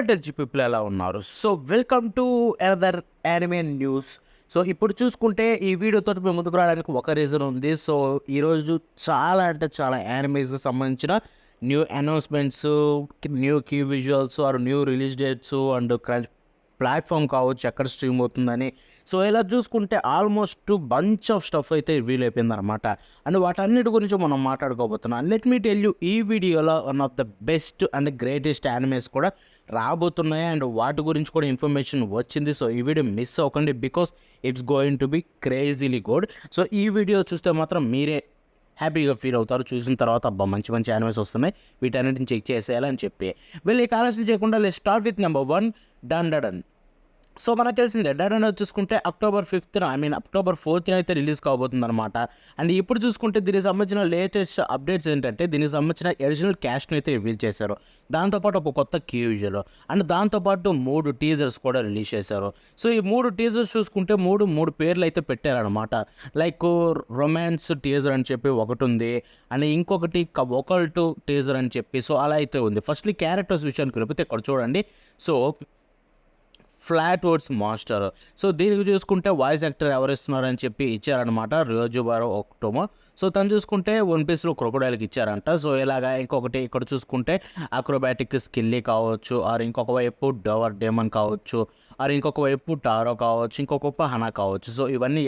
Hello టెల్చి people ఎలా ఉన్నారు? So welcome to another anime news. So ఇప్పుడు చూసుకుంటే ఈ వీడియోతో మేము ముందుకు రావడానికి ఒక రీజన్ ఉంది. సో ఈరోజు చాలా అంటే చాలా యానిమేస్కి సంబంధించిన new announcements, new key visuals or new release dates and platform కావచ్చు ఎక్కడ స్ట్రీమ్ అవుతుందని. సో ఇలా చూసుకుంటే ఆల్మోస్ట్ బంచ్ ఆఫ్ స్టఫ్ అయితే రివీల్ అయిపోయింది అనమాట. అండ్ వాటన్నిటి గురించి మనం మాట్లాడుకోబోతున్నాం. లెట్ మీ టెల్ యూ, ఈ వీడియోలో one of the best and greatest animes కూడా రాబోతున్నాయి అండ్ వాటి గురించి కూడా ఇన్ఫర్మేషన్ వచ్చింది. సో ఈ వీడియో మిస్ అవ్వకండి, because it's going to be crazily good. So ఈ వీడియో చూస్తే మాత్రం మీరే హ్యాపీగా ఫీల్ అవుతారు. చూసిన తర్వాత అబ్బా మంచి మంచి యానిమేస్ వస్తున్నాయి, వీటన్నిటిని చెక్ చేసేయాలని చెప్పి. వీళ్ళు ఈ ఆలస్యం చేయకుండా let's start with number 1 done done. So మనకు తెలిసిందే డన్ చూసుకుంటే October 5th October 4th అయితే రిలీజ్ కాబోతుంది అనమాట. అండ్ ఇప్పుడు చూసుకుంటే దీనికి సంబంధించిన లేటెస్ట్ అప్డేట్స్ ఏంటంటే దీనికి సంబంధించిన ఒరిజినల్ క్యాస్ట్ని అయితే రివీల్ చేశారు. దాంతోపాటు ఒక కొత్త క్యూజర్ అండ్ దాంతోపాటు 3 టీజర్స్ కూడా రిలీజ్ చేశారు. సో ఈ 3 టీజర్స్ చూసుకుంటే మూడు పేర్లు అయితే పెట్టారనమాట. లైక్ రొమాన్స్ టీజర్ అని చెప్పి ఒకటి ఉంది, అండ్ ఇంకొకటి ఒకల్ట్ టీజర్ అని చెప్పి. సో అలా అయితే ఉంది. ఫస్ట్లీ క్యారెక్టర్స్ విషయానికి వెళ్ళిపోతే ఇక్కడ చూడండి. So flat words master. So దీనికి చూసుకుంటే వాయిస్ యాక్టర్ ఎవరు ఇస్తున్నారని చెప్పి ఇచ్చారనమాట, రియోజుబారో ఒక్టోమో. సో తను చూసుకుంటే వన్ పీస్లో క్రొకోడైల్కి ఇచ్చారంట. సో ఇలాగా ఇంకొకటి ఇక్కడ చూసుకుంటే అక్రోబాటిక్ స్కిల్లీ కావచ్చు, ఆర్ ఇంకొక వైపు డవర్ డేమన్ కావచ్చు, ఆర్ ఇంకొక వైపు టారో కావచ్చు, ఇంకొక వైపు హనా కావచ్చు. సో ఇవన్నీ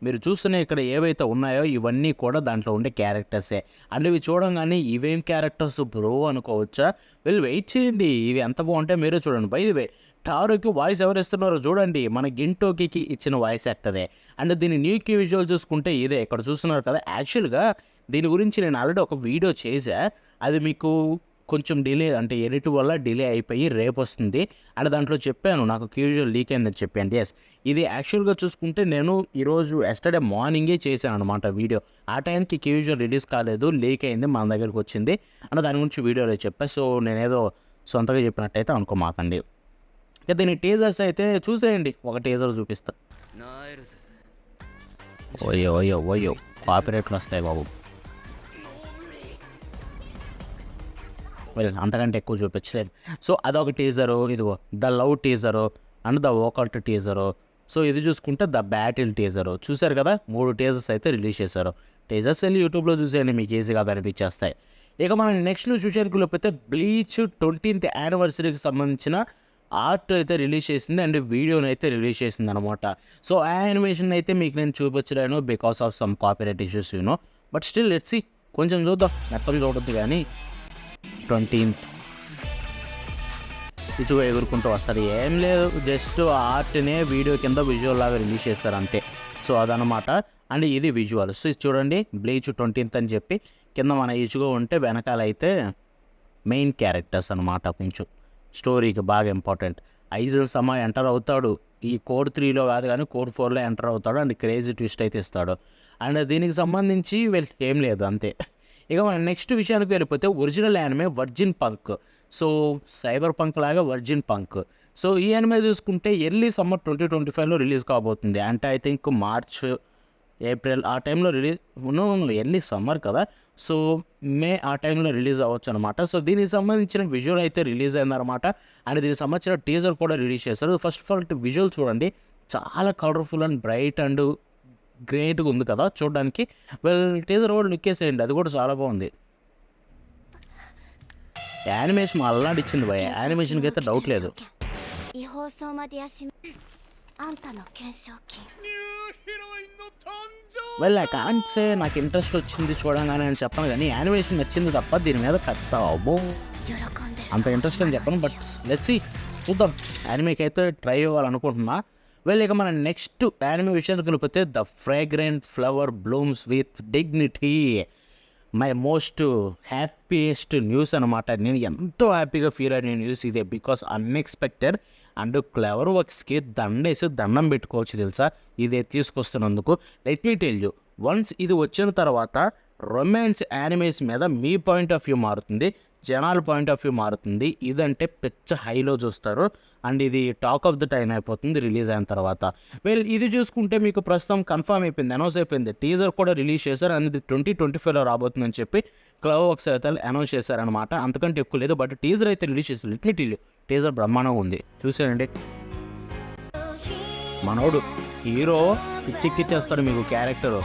మీరు చూస్తున్న ఇక్కడ ఏవైతే ఉన్నాయో ఇవన్నీ కూడా దాంట్లో ఉండే క్యారెక్టర్సే. అండ్ ఇవి చూడంగానే ఇవేం క్యారెక్టర్స్ బ్రో అనుకోవచ్చా? వీళ్ళు వెయిట్ చేయండి, ఇవి ఎంత బాగుంటే మీరే చూడండి. బై ది వే టారోకి వాయిస్ ఎవరు ఇస్తున్నారో చూడండి, మన గింటోకి ఇచ్చిన వాయిస్ యాక్టరే. అండ్ దీని న్యూ కీ విజువల్ చూసుకుంటే ఇదే ఇక్కడ చూస్తున్నారు కదా. యాక్చువల్గా దీని గురించి నేను ఆల్రెడీ ఒక వీడియో చేశా, అది మీకు కొంచెం డిలే అంటే ఎడిట్ వల్ల డిలే అయిపోయి రేపు వస్తుంది. అండ్ దాంట్లో చెప్పాను నాకు కీ విజువల్ లీక్ అయిందని చెప్పాను. ఎస్, ఇది యాక్చువల్గా చూసుకుంటే నేను ఈరోజు ఎస్టర్డే మార్నింగే చేశాను అనమాట వీడియో. ఆ టైంకి కీ విజువల్ రిలీజ్ కాలేదు, లీక్ అయింది, మన దగ్గరికి వచ్చింది అండ్ దాని గురించి వీడియోలో చెప్పా. సో నేనేదో సొంతగా చెప్పినట్టయితే అనుకోమాకండి. ఇక దీని టీజర్స్ అయితే చూసేయండి, ఒక టీజర్ చూపిస్తా. ఓయో ఓయో ఓయో కాపీరైట్లు వస్తాయి బాబు. అంతకంటే ఎక్కువ చూపించలేదు. సో అదొక టీజరు, ఇదిగో the love teaser and the vocal teaser. So ఇది చూసుకుంటే ద బ్యాటిల్ టీజరు. చూశారు కదా, 3 టీజర్స్ అయితే రిలీజ్ చేశారు. టీజర్స్ వెళ్ళి యూట్యూబ్లో చూసేయండి, మీకు ఈజీగా కనిపించేస్తాయి. ఇక మనం నెక్స్ట్ విషయానికి లేకపోతే బ్లీచ్ 20th యానివర్సరీకి సంబంధించిన ఆర్ట్ అయితే రిలీజ్ చేసింది అండ్ వీడియోని అయితే రిలీజ్ చేసింది అనమాట. సో ఆ యానిమేషన్ అయితే మీకు నేను చూపించలేను because of some copyright issues but still let's see, కొంచెం చూద్దాం, మొత్తం చూడొద్దు కానీ. 20th ఇటుగా ఎగురుకుంటూ వస్తారు, ఏం లేదు, జస్ట్ ఆర్ట్నే వీడియో కింద విజువల్ లాగా రిలీజ్ చేస్తారు అంతే. సో అదనమాట. అండ్ ఇది విజువల్. సో చూడండి, బ్లీచ్ 20th అని చెప్పి కింద మన ఇచుగా ఉంటే వెనకాల అయితే మెయిన్ క్యారెక్టర్స్ అనమాట. కొంచెం స్టోరీకి బాగా ఇంపార్టెంట్. ఐజన్ సమా ఎంటర్ అవుతాడు, ఈ కోర్ 3లో కాదు కానీ కోర్ 4లో ఎంటర్ అవుతాడు అండ్ క్రేజీ ట్విస్ట్ అయితే ఇస్తాడు. అండ్ దీనికి సంబంధించి ఏం లేదు అంతే. ఇక మన నెక్స్ట్ విషయానికి వెళ్ళిపోతే original anime virgin punk. So cyber punk లాగా వర్జిన్ పంక్. సో ఈ యానిమే చూసుకుంటే ఎర్లీ సమ్మర్ 2025లో రిలీజ్ కాబోతుంది. అంటే ఐ థింక్ మార్చ్ ఏప్రిల్ ఆ టైంలో రిలీజ్, ఎర్లీ సమ్మర్ కదా, సో మే ఆ టైంలో రిలీజ్ అవ్వచ్చు అనమాట. సో దీనికి సంబంధించిన విజువల్ అయితే రిలీజ్ అయిందనమాట. అండ్ దీనికి సంబంధించిన టీజర్ కూడా రిలీజ్ చేశారు. ఫస్ట్ ఆఫ్ ఆల్ విజువల్ చూడండి, చాలా కలర్ఫుల్ అండ్ బ్రైట్ అండ్ గ్రేట్గా ఉంది కదా చూడడానికి. టీజర్ కూడా నిక్కేసేయండి, అది కూడా చాలా బాగుంది. యానిమేషన్ అల్లాడిచ్చింది భయ, యానిమేషన్కి అయితే డౌట్ లేదు. ఐ కాంట్ సే నాకు ఇంట్రెస్ట్ వచ్చింది చూడంగానే అని చెప్పను, కానీ యానిమేషన్ నచ్చింది తప్ప దీని మీద పెద్ద అబ్బో అంత ఇంట్రెస్ట్ అని చెప్పను. బట్ లెట్స్ సీ, చూద్దాం. యానిమేకి అయితే ట్రై అవ్వాలనుకుంటున్నా. ఇక మన నెక్స్ట్ యానిమే విషయానికి వెళ్ళిపోతే the fragrant flower blooms with dignity. My most happiest news అనమాట. నేను ఎంతో హ్యాపీగా ఫీల్ అయిన న్యూస్ ఇదే, బికాస్ అన్ఎక్స్పెక్టెడ్ అండ్ క్లవర్ వర్క్స్కి దండం పెట్టుకోవచ్చు తెలుసా ఇదే తీసుకొస్తున్నందుకు. Let me tell you, once ఇది వచ్చిన తర్వాత రొమాన్స్ యానిమేస్ మీద మీ పాయింట్ ఆఫ్ వ్యూ మారుతుంది. జనాల పాయింట్ ఆఫ్ వ్యూ మారుతుంది. ఇదంటే పిచ్చ హైలో చూస్తారు అండ్ ఇది టాక్ ఆఫ్ ద టైం అయిపోతుంది రిలీజ్ అయిన తర్వాత. ఇది చూసుకుంటే మీకు ప్రస్తుతం కన్ఫర్మ్ అయిపోయింది, అనౌన్స్ అయిపోయింది. టీజర్ కూడా రిలీజ్ చేశారు అండ్ ఇది 2025లో రాబోతుందని చెప్పి క్లవ్ వర్క్స్ అయితే అనౌన్స్ చేశారనమాట. అంతకంటే ఎక్కువ లేదు, బట్ టీజర్ అయితే రిలీజ్ చేశారు. లిట్మిటీ టీజర్ బ్రహ్మాండంగా ఉంది, చూసారండి. మనోడు హీరో పిచ్చెక్కిచ్చేస్తాడు మీకు క్యారెక్టర్,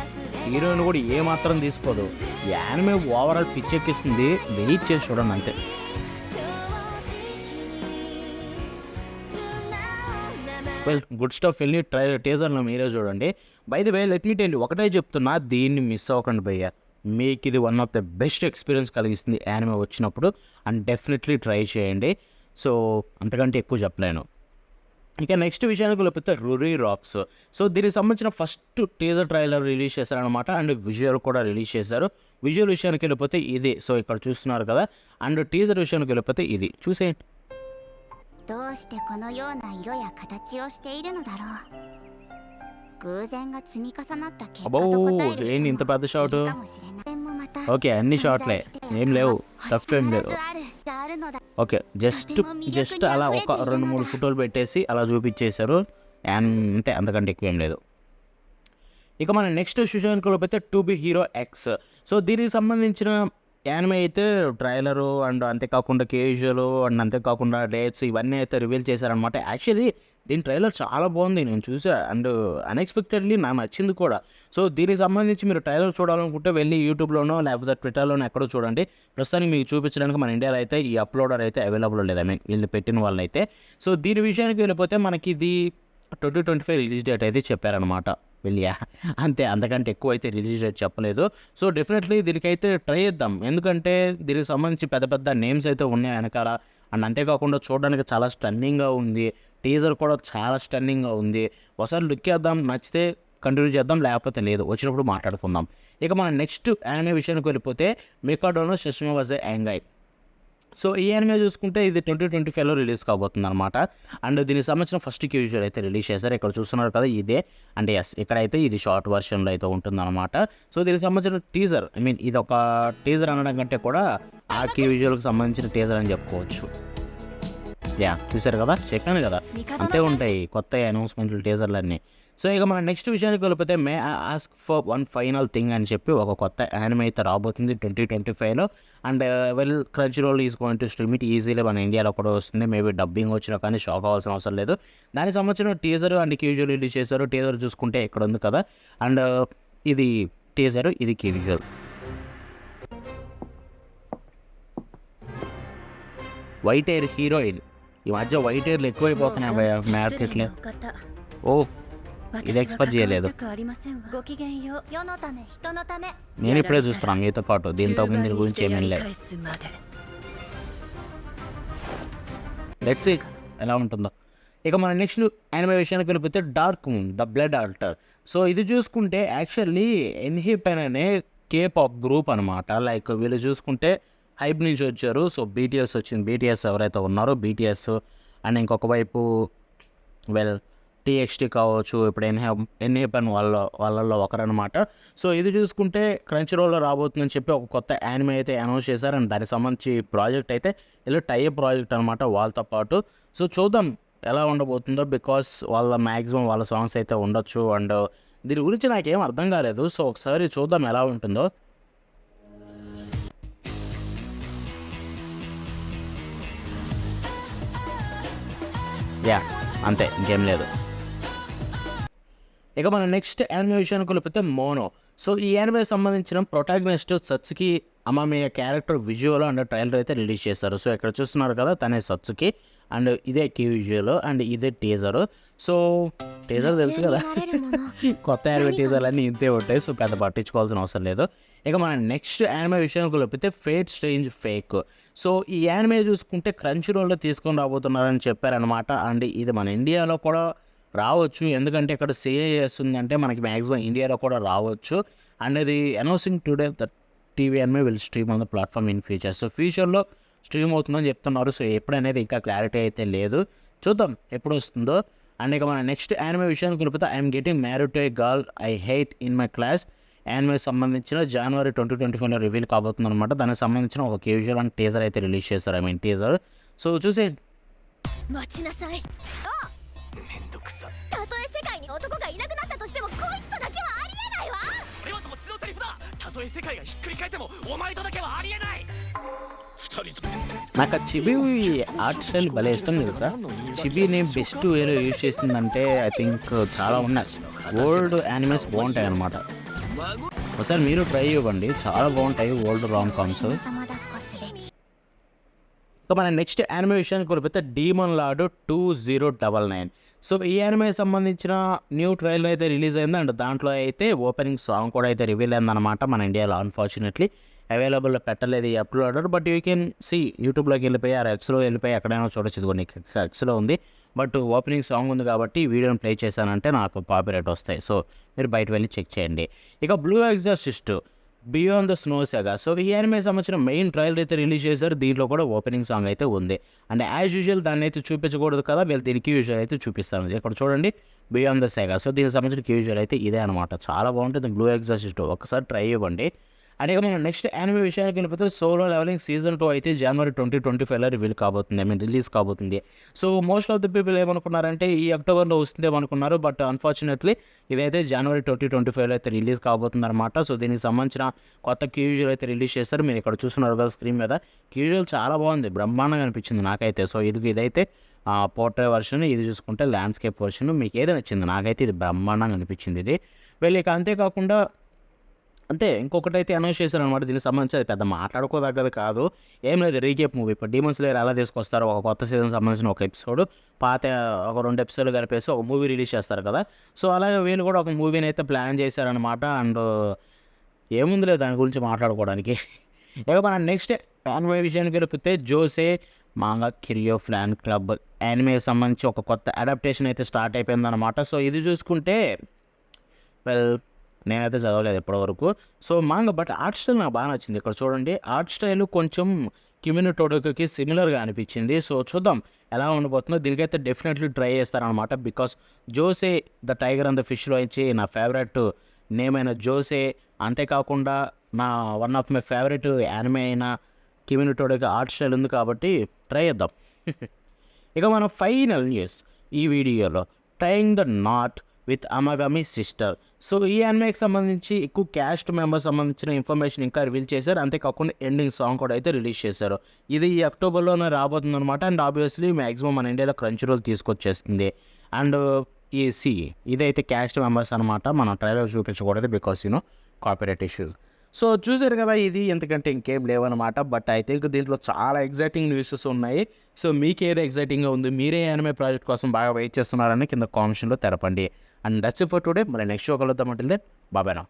హీరోయిన్ కూడా ఏమాత్రం తీసుకోదు. యానిమే ఓవరాల్ పిచ్చెక్కిస్తుంది, వెయిట్ చేసి చూడండి అంతే. గుడ్ స్టఫ్ వెళ్ళి టీజర్లో మీరే చూడండి. By the way let me tell you, ఒకటే చెప్తున్నా, దీన్ని మిస్ అవ్వకండి భయ్య. మీకు ఇది one of the best experience కలిగిస్తుంది యానిమే వచ్చినప్పుడు అండ్ డెఫినెట్లీ ట్రై చేయండి. సో అంతకంటే ఎక్కువ చెప్పలేను. ఇక నెక్స్ట్ విషయానికి వెళ్ళిపోతే రురీ రాక్స్. సో దీనికి సంబంధించిన ఫస్ట్ టీజర్ ట్రైలర్ రిలీజ్ చేశారనమాట అండ్ విజువల్ కూడా రిలీజ్ చేశారు. విజువల్ విషయానికి వెళ్ళిపోతే ఇది, సో ఇక్కడ చూస్తున్నారు కదా. అండ్ టీజర్ విషయానికి వెళ్ళిపోతే ఇది చూసేయండి. అబ్బో ఏంటి ఇంత పెద్ద షాట్? ఓకే అన్ని షాట్లే, ఏం లేవు, టఫ్ ఏం లేదు. ఓకే జస్ట్ అలా ఒక 2-3 ఫోటోలు పెట్టేసి అలా చూపించేశారు అంతే, అంతకంటే ఎక్కువ ఏం లేదు. ఇక మన నెక్స్ట్ విషయానికి వెళ్ళిపోతే to be hero X. So దీనికి సంబంధించిన యానిమే అయితే ట్రైలరు అండ్ అంతేకాకుండా కేజువల్ అండ్ అంతేకాకుండా డేట్స్ ఇవన్నీ అయితే రివీల్ చేశారనమాట. యాక్చువల్లీ దీని ట్రైలర్ చాలా బాగుంది, నేను చూసా అండ్ అన్ఎక్స్పెక్టెడ్లీ నాకు నచ్చింది కూడా. సో దీనికి సంబంధించి మీరు ట్రైలర్ చూడాలనుకుంటే వెళ్ళి యూట్యూబ్లోనో లేకపోతే ట్విట్టర్లోనో ఎక్కడో చూడండి. ప్రస్తుతానికి మీకు చూపించడానికి మన ఇండియాలో అయితే ఈ అప్లోడర్ అయితే అవైలబుల్ లేదు, ఐ మీన్ వీళ్ళు పెట్టిన వాళ్ళు అయితే. సో దీని విషయానికి వెళ్ళిపోతే మనకి ఇది 2025 రిలీజ్ డేట్ అయితే చెప్పారనమాట. వెళ్ళియా అంతే, అంతకంటే ఎక్కువ అయితే రిలీజ్ డేట్ చెప్పలేదు. సో డెఫినెట్లీ దీనికైతే ట్రై చేద్దాం, ఎందుకంటే దీనికి సంబంధించి పెద్ద పెద్ద నేమ్స్ అయితే ఉన్నాయి వెనకాల అండ్ అంతేకాకుండా చూడడానికి చాలా స్టన్నింగ్గా ఉంది. టీజర్ కూడా చాలా స్టన్నింగ్గా ఉంది. ఒకసారి లుక్ చేద్దాం, నచ్చితే కంటిన్యూ చేద్దాం, లేకపోతే లేదు, వచ్చినప్పుడు మాట్లాడుకుందాం. ఇక మన నెక్స్ట్ యానిమే విషయానికి వెళ్ళిపోతే మికాడోనో సెషమో వాజ్ ఏ యాంగై. సో ఈ యానిమే చూసుకుంటే ఇది 2025లో రిలీజ్ కాబోతుంది అనమాట. అండ్ దీనికి సంబంధించిన ఫస్ట్ క్యూజువల్ అయితే రిలీజ్ చేశారు, ఇక్కడ చూస్తున్నారు కదా ఇదే. అండ్ ఎస్ ఇక్కడైతే ఇది షార్ట్ వర్షన్లో అయితే ఉంటుందన్నమాట. సో దీనికి సంబంధించిన టీజర్, ఐ మీన్ ఇది ఒక టీజర్ అనడం కంటే కూడా ఆ క్యూజువల్కి సంబంధించిన టీజర్ అని చెప్పుకోవచ్చు. యా చూసారు కదా, చెప్పాను కదా, అంతే ఉంటాయి కొత్త అనౌన్స్మెంట్లు టీజర్లన్నీ. సో ఇక మన నెక్స్ట్ విషయానికి వెళ్ళిపోతే may I ask for one final thing అని చెప్పి ఒక కొత్త యానిమే అయితే రాబోతుంది 2025లో. And Crunchyroll is going to stream it easily, మన ఇండియాలో కూడా వస్తుంది. మేబీ డబ్బింగ్ వచ్చినా కానీ షాక్ అవ్వాల్సిన అవసరం లేదు. దానికి సంబంధించిన టీజర్ అండ్ క్యూజువల్ రిలీజ్ చేశారు. టీజర్ చూసుకుంటే ఇక్కడ ఉంది కదా, అండ్ ఇది టీజర్, ఇది క్యూజువల్. వైట్ ఎయిర్ హీరోయిన్, ఈ మధ్య వైట్ ఎయిర్లు ఎక్కువైపోతున్నాయి భయ మార్కెట్లో. ఓ ఇది ఎక్స్పెక్ట్ చేయలేదు, నేను ఇప్పుడే చూస్తున్నాను మీతో పాటు. దీంతో దీని గురించి ఏమీ లేదు, లెట్స్ సీ ఎలా ఉంటుందో. ఇక మన నెక్స్ట్ యానిమే విషయానికి వెళ్ళిపోతే Dark Moon the Blood Altar. So ఇది చూసుకుంటే యాక్చువల్లీ ఎన్హీపెన్ అనే కేపాప్ గ్రూప్ అనమాట. లైక్ వీళ్ళు చూసుకుంటే హైప్ నుంచి వచ్చారు. సో బీటీఎస్ వచ్చింది, బీటీఎస్ ఎవరైతే ఉన్నారో బీటీఎస్ అండ్ ఇంకొక వైపు టీఎక్స్టీ కావచ్చు, ఇప్పుడు ఎన్హీపెన్ వాళ్ళల్లో ఒకరనమాట. సో ఇది చూసుకుంటే క్రంచీ రోల్లో రాబోతుందని చెప్పి ఒక కొత్త యానిమే అయితే అనౌన్స్ చేశారు. అండ్ దానికి సంబంధించి ప్రాజెక్ట్ అయితే ఇలా టైప్ ప్రాజెక్ట్ అనమాట వాళ్ళతో పాటు. సో చూద్దాం ఎలా ఉండబోతుందో, బికాస్ మ్యాక్సిమం వాళ్ళ సాంగ్స్ అయితే ఉండొచ్చు. అండ్ దీని గురించి నాకేం అర్థం కాలేదు. సో ఒకసారి చూద్దాం ఎలా ఉంటుందో. యా అంతే, ఇంకేం లేదు. ఇక మన నెక్స్ట్ యానిమే విషయానికి వెళ్ళిపోతే మోనో. సో ఈ యానిమే సంబంధించిన protagonist Satsuki Amamiya character visual and trailer అయితే రిలీజ్ చేశారు. సో ఇక్కడ చూస్తున్నారు కదా, తనే సత్సుకి అండ్ ఇదే కీ విజువల్ అండ్ ఇదే టీజర్. సో టీజర్ తెలుసు కదా, కొత్త యానిమే టీజర్లు అన్నీ ఇంతే ఉంటాయి. సో పెద్ద పట్టించుకోవాల్సిన అవసరం లేదు. ఇక మన నెక్స్ట్ యానిమే విషయానికి వెళ్ళిపోతే ఫేట్ స్ట్రేంజ్ ఫేక్. సో ఈ యానిమే చూసుకుంటే క్రంచీ రోల్లో తీసుకొని రాబోతున్నారని చెప్పారనమాట. అండ్ ఇది మన ఇండియాలో కూడా రావచ్చు, ఎందుకంటే ఇక్కడ సేల్ చేస్తుందంటే మనకి మ్యాక్సిమం ఇండియాలో కూడా రావచ్చు. అండ్ ఇది announcing today that TV anime will stream on the platform in future. So ఫ్యూచర్లో స్ట్రీమ్ అవుతుందని చెప్తున్నారు. సో ఎప్పుడనేది ఇంకా క్లారిటీ అయితే లేదు, చూద్దాం ఎప్పుడు వస్తుందో. అండ్ ఇక మన నెక్స్ట్ యానిమే విషయానికి వెళ్ళిపోతే I'm getting married to A girl I hate in my class anime సంబంధించిన జనవరి 2025లో రివీల్ కాబోతుంది అనమాట. దానికి సంబంధించిన ఒక క్యాజువల్ అండ్ టీజర్ అయితే రిలీజ్ చేశారు. టీజర్. సో చూసేయండి. 待ちなさい。めんどくさ。たとえ世界に男がいなくなったとしてもこいつとだけはありえないわ。それはこっちのセリフだ。たとえ世界がひっくり返ってもお前とだけはありえない。二人と。నాకు ఆ చిబి ఆర్ట్ స్టైల్ భలే ఇష్టం తెలుసా. చిబిని బెస్ట్ వేలో యూజ్ చేసిందంటే ఐ థింక్ చాలా ఉన్నాయి. ఓల్డ్ యానిమేస్ బాగుంటాయి అనమాట. ఒకసారి మీరు ట్రై ఇవ్వండి, చాలా బాగుంటాయి ఓల్డ్ రామ్ కామ్స్. సో మన నెక్స్ట్ యానిమే విషయానికి కొలిపితే డీమన్ లార్డ్ 2099. సో ఈ యానిమే సంబంధించిన న్యూ ట్రైలర్ అయితే రిలీజ్ అయింది అండ్ దాంట్లో అయితే ఓపెనింగ్ సాంగ్ కూడా అయితే రివీల్ అయిందనమాట. మన ఇండియాలో అన్ఫార్చునేట్లీ అవైలబుల్ పెట్టలేదు ఈ uploader, but you can see యూట్యూబ్లోకి వెళ్ళిపోయి ఎక్స్లో వెళ్ళిపోయి ఎక్కడైనా చూడొచ్చు. కొన్ని ఎక్స్లో ఉంది, బట్ ఓపెనింగ్ సాంగ్ ఉంది కాబట్టి వీడియోని ప్లే చేశానంటే నాకు కాపీరైట్ వస్తాయి. సో మీరు బయట వెళ్ళి చెక్ చేయండి. ఇక blue exorcist beyond the snow saga. So ఈ యానిమే సంబంధించిన మెయిన్ ట్రైలర్ అయితే రిలీజ్ చేశారు. దీంట్లో కూడా ఓపెనింగ్ సాంగ్ అయితే ఉంది అండ్ యాజ్ యూజువల్ దాన్ని అయితే చూపించకూడదు కదా, వీళ్ళు దీనికి యూజువల్ అయితే చూపిస్తాను. ఇక్కడ చూడండి బియాండ్ ద సాగా. సో దీనికి సంబంధించిన యూజువల్ అయితే ఇదే అనమాట. చాలా బాగుంటుంది బ్లూ ఎగ్జార్సిస్ట్, ఒకసారి ట్రై ఇవ్వండి. అండ్ ఇక మనం నెక్స్ట్ యానిమే విషయానికి వెళ్ళిపోతే సోలో లెవెలింగ్ సీజన్ 2 అయితే జనవరి 2025లో రివీల్ కాబోతుంది, రిలీజ్ కాబోతుంది. So most of the people ఏమనుకున్నారంటే ఈ అక్టోబర్లో వస్తుందేమనుకున్నారు, బట్ అన్ఫార్చునేట్లీ ఇదైతే జనవరి 2025లో అయితే రిలీజ్ కాబోతుంది అనమాట. సో దీనికి సంబంధించిన కొత్త క్యూజువల్ అయితే రిలీజ్ చేస్తారు. మీరు ఇక్కడ చూస్తున్నారు కదా స్క్రీన్ మీద, క్యూజువల్ చాలా బాగుంది, బ్రహ్మాండంగా అనిపించింది నాకైతే. సో ఇదైతే పోర్ట్రే వర్షన్, ఇది చూసుకుంటే ల్యాండ్స్కేప్ వర్షన్. మీకు ఏదో నచ్చింది? నాకైతే ఇది బ్రహ్మాండంగా అనిపించింది ఇది. వీళ్ళు ఇక అంతేకాకుండా ఇంకొకటి అయితే అనౌన్స్ చేశారనమాట. దీనికి సంబంధించి అది పెద్ద మాట్లాడుకోదగ్గది కాదు, ఏం లేదు, రీకేప్ మూవీ. ఇప్పుడు డీమన్ స్లేయర్ ఎలా తీసుకొస్తారు, ఒక కొత్త సీజన్ సంబంధించిన ఒక ఎపిసోడ్, పాత ఒక 2 ఎపిసోడ్లు కలిపేసి ఒక మూవీ రిలీజ్ చేస్తారు కదా. సో అలాగే వీళ్ళు కూడా ఒక మూవీని అయితే ప్లాన్ చేశారనమాట. అండ్ ఏముంది లేదు దాని గురించి మాట్లాడుకోవడానికి. ఇక మన నెక్స్ట్ యానిమే విషయానికి వెళ్ళిపోతే జోసే మాంగా కిరియో ఫ్యాన్ క్లబ్ యానిమేకి సంబంధించి ఒక కొత్త అడాప్టేషన్ అయితే స్టార్ట్ అయిపోయిందనమాట. సో ఇది చూసుకుంటే నేనైతే చదవలేదు ఇప్పటివరకు. So manga but art style నాకు బాగా నచ్చింది. ఇక్కడ చూడండి ఆర్ట్ స్టైల్ కొంచెం కిమినో టోడోకి సిమిలర్గా అనిపించింది. సో చూద్దాం ఎలా ఉండబోతుందో. దీనికైతే డెఫినెట్లీ ట్రై చేస్తారనమాట. Because Josee the tiger and the ఫిష్లో ఇచ్చి నా ఫేవరెట్ నేమ్ అయిన జోసే, అంతేకాకుండా నా one of my favourite anime అయిన కిమినో టోడోకి ఆర్ట్ స్టైల్ ఉంది కాబట్టి ట్రై చేద్దాం. ఇక మన ఫైనల్ న్యూస్ ఈ వీడియోలో, tying the knot with Amagami sister. So ఈ యానిమేకి సంబంధించి ఎక్కువ క్యాస్ట్ మెంబర్స్ సంబంధించిన ఇన్ఫర్మేషన్ ఇంకా రివీల్ చేశారు. అంతేకాకుండా ఎండింగ్ సాంగ్ కూడా అయితే రిలీజ్ చేశారు. ఇది ఈ అక్టోబర్లోనే రాబోతుంది అనమాట. అండ్ ఆబ్వియస్లీ మ్యాక్సిమం మన ఇండియాలో క్రంచీరోల్ తీసుకొచ్చేస్తుంది. అండ్ ఇదైతే క్యాస్ట్ మెంబర్స్ అనమాట. మనం ట్రైలర్ చూపించకూడదు బికాస్ కాపీరైట్ ఇష్యూస్. సో చూసారు కదా, ఇది ఎందుకంటే ఇంకేం లేవన్నమాట. బట్ ఐ థింక్ దీంట్లో చాలా ఎగ్జైటింగ్ న్యూసెస్ ఉన్నాయి. సో మీకు ఏది ఎగ్జైటింగ్గా ఉంది, మీరే యానిమే ప్రాజెక్ట్ కోసం బాగా వెయిట్ చేస్తున్నారని కింద కామెంట్స్లో తెరపండి. And that's it for today. మరి నెక్స్ట్ షో కలుద్దామంటే బాబాయ్ నా.